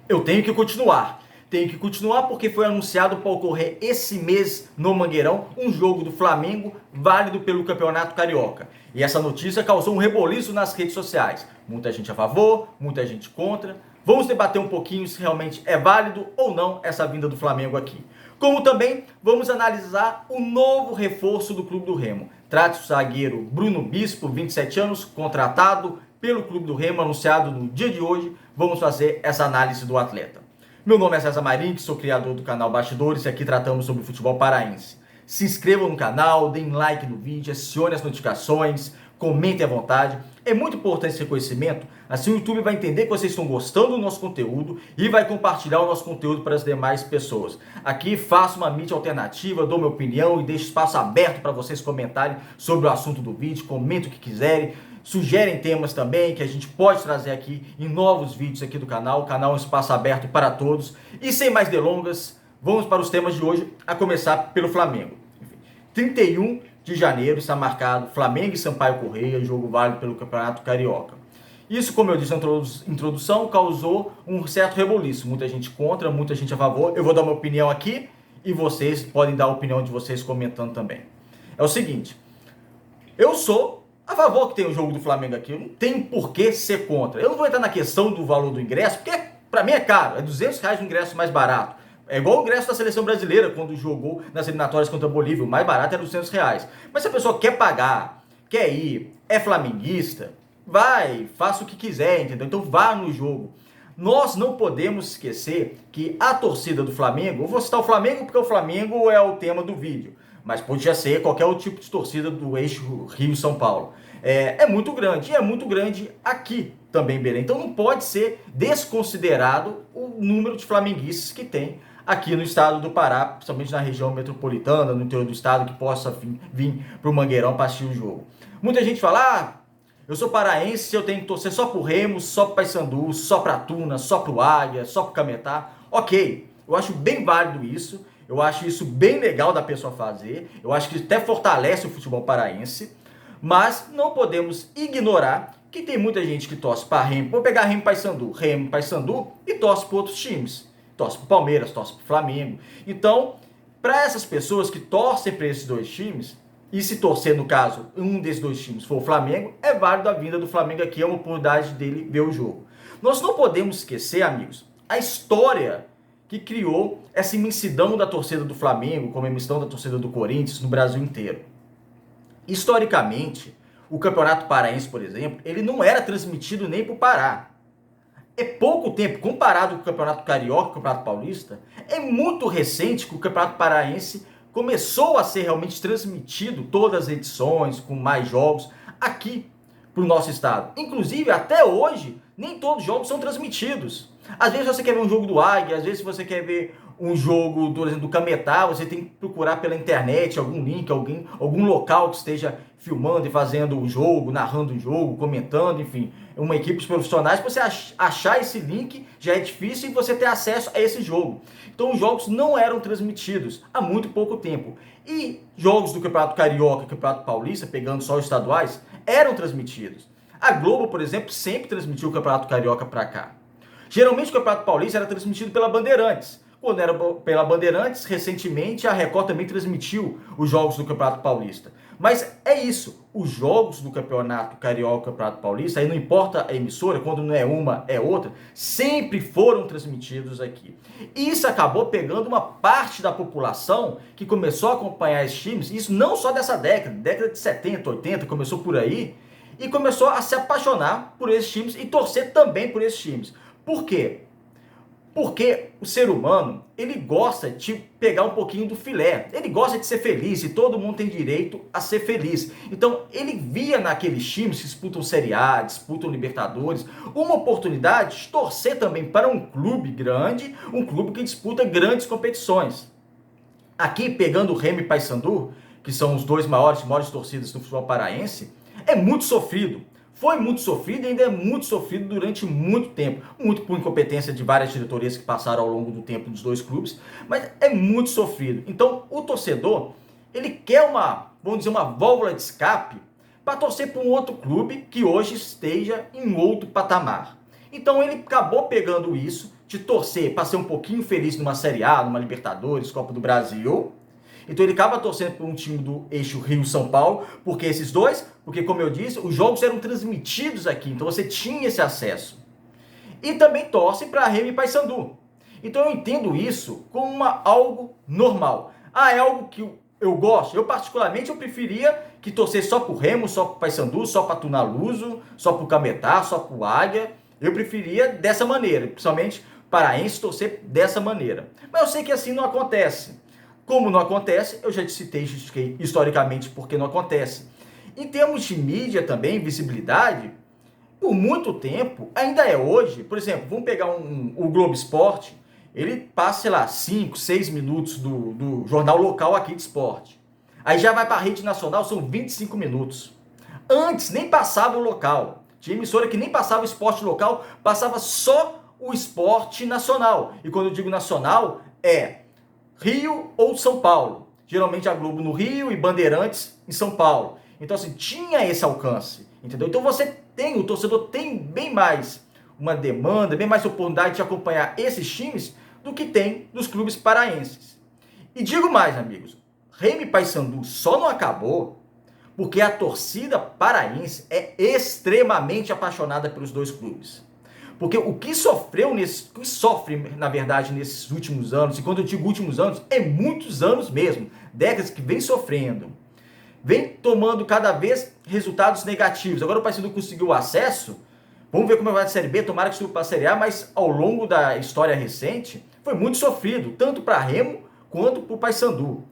Eu tenho que continuar. Tenho que continuar porque foi anunciado para ocorrer esse mês no Mangueirão um jogo do Flamengo válido pelo Campeonato Carioca. E essa notícia causou um reboliço nas redes sociais. Muita gente a favor, muita gente contra. Vamos debater um pouquinho se realmente é válido ou não essa vinda do Flamengo aqui. Como também vamos analisar o novo reforço do Clube do Remo. Trata-se do zagueiro Bruno Bispo, 27 anos, contratado pelo Clube do Remo, anunciado no dia de hoje. Vamos fazer essa análise do atleta. Meu nome é César Marim, sou criador do canal Bastidores e aqui tratamos sobre o futebol paraense. Se inscrevam no canal, deem like no vídeo, acione as notificações, comentem à vontade. É muito importante esse reconhecimento, assim o YouTube vai entender que vocês estão gostando do nosso conteúdo e vai compartilhar o nosso conteúdo para as demais pessoas. Aqui faço uma mídia alternativa, dou minha opinião e deixo espaço aberto para vocês comentarem sobre o assunto do vídeo, comentem o que quiserem. Sugerem temas também que a gente pode trazer aqui em novos vídeos aqui do canal. O canal é um espaço aberto para todos. E sem mais delongas, vamos para os temas de hoje, a começar pelo Flamengo. 31 de janeiro está marcado Flamengo e Sampaio Corrêa, jogo válido pelo Campeonato Carioca. Isso, como eu disse na introdução, causou um certo reboliço. Muita gente contra, muita gente a favor. Eu vou dar uma opinião aqui e vocês podem dar a opinião de vocês comentando também. É o seguinte, eu sou a favor que tenha o jogo do Flamengo aqui, eu não tenho por que ser contra. Eu não vou entrar na questão do valor do ingresso, porque pra mim é caro, é R$ 200 o ingresso mais barato. É igual o ingresso da seleção brasileira, quando jogou nas eliminatórias contra a Bolívia, o mais barato era R$ 200. Mas se a pessoa quer pagar, quer ir, é flamenguista, vai, faça o que quiser, entendeu? Então vá no jogo. Nós não podemos esquecer que a torcida do Flamengo, eu vou citar o Flamengo porque o Flamengo é o tema do vídeo, mas podia ser qualquer outro tipo de torcida do eixo Rio-São Paulo. É muito grande, e é muito grande aqui também, Belém. Então não pode ser desconsiderado o número de flamenguistas que tem aqui no estado do Pará, principalmente na região metropolitana, no interior do estado, que possa vir para o Mangueirão para assistir o jogo. Muita gente fala, eu sou paraense, eu tenho que torcer só pro Remo, só pro Paysandu, só pra Tuna, só pro Águia, só pro Cametá. Ok, eu acho bem válido isso, eu acho isso bem legal da pessoa fazer, eu acho que até fortalece o futebol paraense, mas não podemos ignorar que tem muita gente que torce para Remo, vou pegar Remo Paysandu e torce para outros times. Torce para o Palmeiras, torce para o Flamengo. Então, para essas pessoas que torcem para esses dois times, e se torcer, no caso, um desses dois times for o Flamengo, é válido a vinda do Flamengo aqui, é uma oportunidade dele ver o jogo. Nós não podemos esquecer, amigos, a história que criou essa imensidão da torcida do Flamengo, como a imensidão da torcida do Corinthians no Brasil inteiro. Historicamente, o Campeonato Paraense, por exemplo, ele não era transmitido nem para o Pará. É pouco tempo, comparado com o Campeonato Carioca e o Campeonato Paulista, é muito recente que o Campeonato Paraense começou a ser realmente transmitido, todas as edições, com mais jogos, aqui para o nosso estado. Inclusive, até hoje, nem todos os jogos são transmitidos. Às vezes você quer ver um jogo do Águia, às vezes você quer ver um jogo, por exemplo, do Cametá, você tem que procurar pela internet algum link, algum local que esteja filmando e fazendo o jogo, narrando o jogo, comentando, enfim, uma equipe de profissionais. Para você achar esse link já é difícil e você ter acesso a esse jogo. Então os jogos não eram transmitidos há muito pouco tempo. E jogos do Campeonato Carioca e Campeonato Paulista, pegando só os estaduais, eram transmitidos. A Globo, por exemplo, sempre transmitiu o Campeonato Carioca para cá. Geralmente o Campeonato Paulista era transmitido pela Bandeirantes. Quando era pela Bandeirantes, recentemente a Record também transmitiu os jogos do Campeonato Paulista. Mas é isso, os jogos do Campeonato Carioca e Campeonato Paulista, aí não importa a emissora, quando não é uma, é outra, sempre foram transmitidos aqui. E isso acabou pegando uma parte da população que começou a acompanhar esses times, isso não só dessa década de 70, 80, começou por aí, e começou a se apaixonar por esses times e torcer também por esses times. Por quê? Porque o ser humano, ele gosta de pegar um pouquinho do filé, ele gosta de ser feliz e todo mundo tem direito a ser feliz. Então ele via naqueles times que disputam Série A, disputam Libertadores, uma oportunidade de torcer também para um clube grande, um clube que disputa grandes competições. Aqui, pegando o Remo e Paysandu, que são os dois maiores torcidas do futebol paraense, é muito sofrido. Foi muito sofrido e ainda é muito sofrido durante muito tempo. Muito por incompetência de várias diretorias que passaram ao longo do tempo dos dois clubes, mas é muito sofrido. Então, o torcedor, ele quer vamos dizer, uma válvula de escape para torcer para um outro clube que hoje esteja em outro patamar. Então ele acabou pegando isso, de torcer para ser um pouquinho feliz numa Série A, numa Libertadores, Copa do Brasil. Então ele acaba torcendo por um time do eixo Rio-São Paulo, porque esses dois, porque como eu disse, os jogos eram transmitidos aqui, então você tinha esse acesso. E também torce para Remo e Paysandu. Então eu entendo isso como algo normal. É algo que eu gosto. Eu particularmente eu preferia que torcesse só pro Remo, só pro Paysandu, só para Tunaluso, só pro Cametá, só pro Águia. Eu preferia dessa maneira, principalmente paraense torcer dessa maneira. Mas eu sei que assim não acontece. Como não acontece, eu já te citei, justifiquei historicamente porque não acontece. Em termos de mídia também, visibilidade, por muito tempo, ainda é hoje, por exemplo, vamos pegar o Globo Esporte, ele passa, sei lá, 5, 6 minutos do jornal local aqui de esporte. Aí já vai para a rede nacional, são 25 minutos. Antes nem passava o local. Tinha emissora que nem passava o esporte local, passava só o esporte nacional. E quando eu digo nacional, é Rio ou São Paulo. Geralmente a Globo no Rio e Bandeirantes em São Paulo. Então, assim, tinha esse alcance, entendeu? Então o torcedor tem bem mais uma demanda, bem mais oportunidade de acompanhar esses times do que tem dos clubes paraenses. E digo mais, amigos, Remo e Paysandu só não acabou porque a torcida paraense é extremamente apaixonada pelos dois clubes. Porque o que sofre, na verdade, nesses últimos anos, e quando eu digo últimos anos, é muitos anos mesmo, décadas que vem sofrendo, vem tomando cada vez resultados negativos. Agora o Paysandu conseguiu acesso, vamos ver como vai a Série B, tomara que suba para a Série A, mas ao longo da história recente, foi muito sofrido, tanto para Remo quanto para o Paysandu.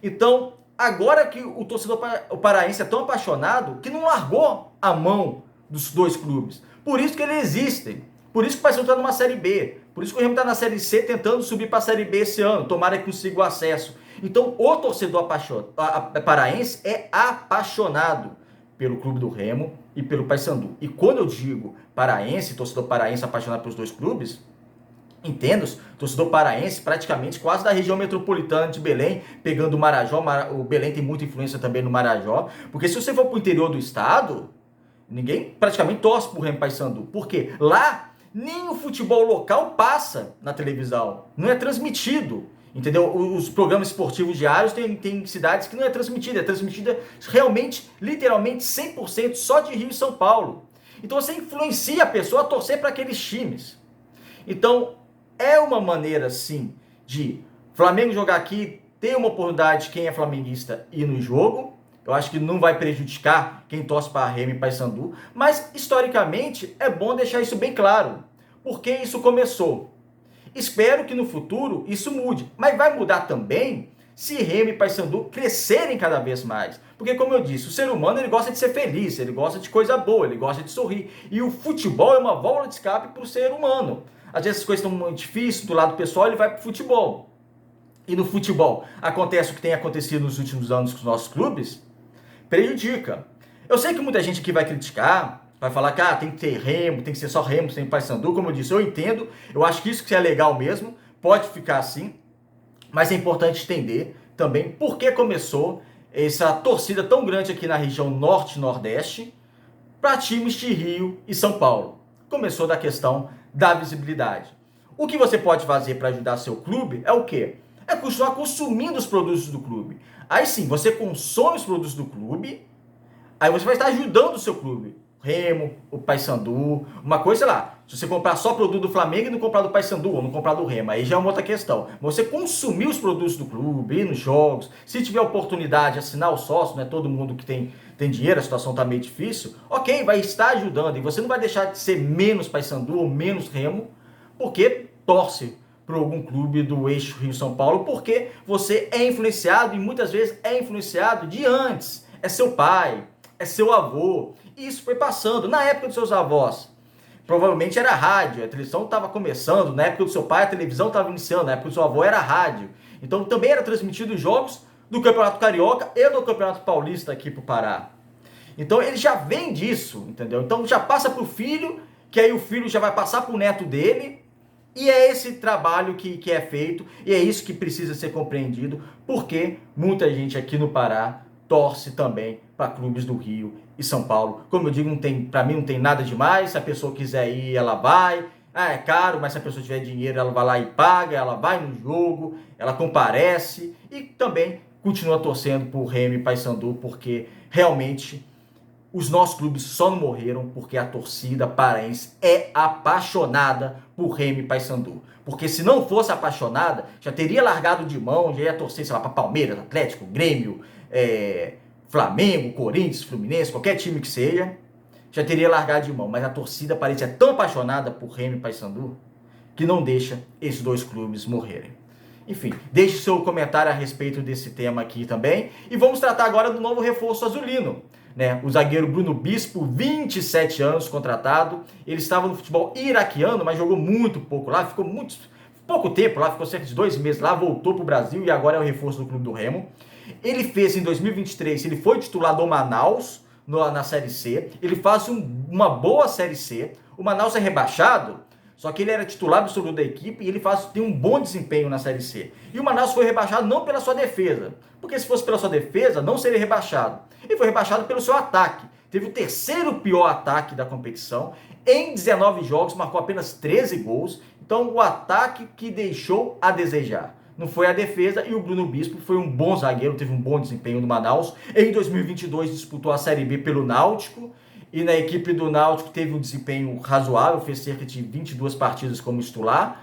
Então, agora que o torcedor paraense é tão apaixonado, que não largou a mão dos dois clubes. Por isso que eles existem. Por isso que o Paysandu está numa Série B. Por isso que o Remo está na Série C tentando subir para a Série B esse ano. Tomara que consiga o acesso. Então, o torcedor paraense é apaixonado pelo clube do Remo e pelo Paysandu. E quando eu digo paraense, torcedor paraense apaixonado pelos dois clubes, entendo, torcedor paraense praticamente quase da região metropolitana de Belém, pegando o Marajó. O Belém tem muita influência também no Marajó. Porque se você for para o interior do estado, ninguém praticamente torce para o Remo e Paysandu. Por quê? Lá, nem o futebol local passa na televisão. Não é transmitido. Entendeu? Os programas esportivos diários tem cidades que não é transmitida realmente, literalmente, 100% só de Rio e São Paulo. Então você influencia a pessoa a torcer para aqueles times. Então, é uma maneira, sim, de Flamengo jogar aqui, ter uma oportunidade, quem é flamenguista, ir no jogo. Eu acho que não vai prejudicar quem torce para Remo e Paysandu, mas, historicamente, é bom deixar isso bem claro. Porque isso começou. Espero que no futuro isso mude, mas vai mudar também se Remo e Paysandu crescerem cada vez mais. Porque, como eu disse, o ser humano ele gosta de ser feliz, ele gosta de coisa boa, ele gosta de sorrir. E o futebol é uma válvula de escape para o ser humano. Às vezes as coisas estão muito difíceis, do lado pessoal ele vai para o futebol. E no futebol acontece o que tem acontecido nos últimos anos com os nossos clubes, prejudica. Eu sei que muita gente aqui vai criticar, vai falar que tem que ter Remo, tem que ser só Remo, sem Paysandu. Como eu disse, eu entendo, eu acho que isso que é legal mesmo, pode ficar assim, mas é importante entender também por que começou essa torcida tão grande aqui na região norte e nordeste para times de Rio e São Paulo. Começou da questão da visibilidade. O que você pode fazer para ajudar seu clube é o quê? É continuar consumindo os produtos do clube. Aí sim, você consome os produtos do clube, aí você vai estar ajudando o seu clube. Remo, o Paysandu, uma coisa, sei lá, se você comprar só produto do Flamengo e não comprar do Paysandu ou não comprar do Remo, aí já é uma outra questão. Você consumir os produtos do clube, ir nos jogos, se tiver oportunidade, assinar o sócio, não é todo mundo que tem dinheiro, a situação está meio difícil, ok, vai estar ajudando, e você não vai deixar de ser menos Paysandu ou menos Remo, porque torce para algum clube do eixo Rio-São Paulo, porque você é influenciado, e muitas vezes é influenciado de antes, é seu pai, é seu avô. Isso foi passando. Na época dos seus avós, provavelmente era rádio, a televisão estava começando. Na época do seu pai, a televisão estava iniciando. Na época do seu avô, era rádio. Então também era transmitido os jogos do Campeonato Carioca e do Campeonato Paulista aqui para o Pará. Então ele já vem disso, entendeu? Então já passa para o filho, que aí o filho já vai passar para o neto dele. E é esse trabalho que é feito, e é isso que precisa ser compreendido, porque muita gente aqui no Pará torce também para clubes do Rio e São Paulo. Como eu digo, para mim não tem nada demais. Se a pessoa quiser ir, ela vai. Ah, é caro, mas se a pessoa tiver dinheiro, ela vai lá e paga, ela vai no jogo, ela comparece e também continua torcendo por Remo e Paysandu, porque realmente os nossos clubes só não morreram porque a torcida paraense é apaixonada por Remo e Paysandu. Porque se não fosse apaixonada, já teria largado de mão, já ia torcer, sei lá, para Palmeiras, Atlético, Grêmio, Flamengo, Corinthians, Fluminense, qualquer time que seja, já teria largado de mão. Mas a torcida paraense é tão apaixonada por Remo e Paysandu que não deixa esses dois clubes morrerem. Enfim, deixe seu comentário a respeito desse tema aqui também. E vamos tratar agora do novo reforço azulino. O zagueiro Bruno Bispo, 27 anos, contratado. Ele estava no futebol iraquiano, mas jogou muito pouco lá, ficou muito pouco tempo lá, ficou cerca de 2 meses lá, voltou para o Brasil e agora é o reforço do Clube do Remo. Ele fez em 2023, ele foi titular do Manaus na Série C, ele faz uma boa Série C, o Manaus é rebaixado, só que ele era titular absoluto da equipe e ele tem um bom desempenho na Série C. E o Manaus foi rebaixado não pela sua defesa, porque se fosse pela sua defesa, não seria rebaixado. Ele foi rebaixado pelo seu ataque. Teve o terceiro pior ataque da competição. Em 19 jogos, marcou apenas 13 gols. Então, o ataque que deixou a desejar. Não foi a defesa, e o Bruno Bispo foi um bom zagueiro, teve um bom desempenho no Manaus. Em 2022, disputou a Série B pelo Náutico. E na equipe do Náutico teve um desempenho razoável, fez cerca de 22 partidas como titular.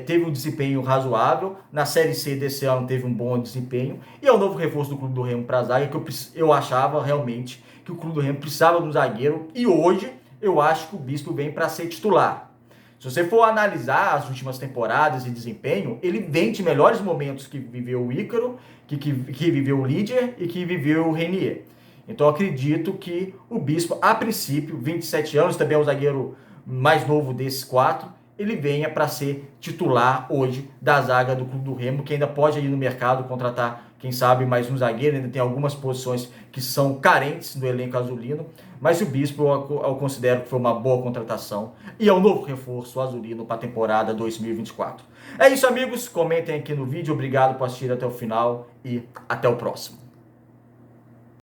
Teve um desempenho razoável. Na Série C desse ano teve um bom desempenho. E é o novo reforço do Clube do Remo para a zaga, que eu achava realmente que o Clube do Remo precisava de um zagueiro. E hoje eu acho que o Bispo vem para ser titular. Se você for analisar as últimas temporadas e desempenho, ele vem de melhores momentos que viveu o Ícaro, que viveu o Líder e que viveu o Renier. Então eu acredito que o Bispo, a princípio, 27 anos, também é o zagueiro mais novo desses 4, ele venha para ser titular hoje da zaga do Clube do Remo, que ainda pode ir no mercado contratar, quem sabe, mais um zagueiro. Ainda tem algumas posições que são carentes no elenco azulino, mas o Bispo eu considero que foi uma boa contratação e é um novo reforço azulino para a temporada 2024. É isso, amigos, comentem aqui no vídeo, obrigado por assistir até o final e até o próximo.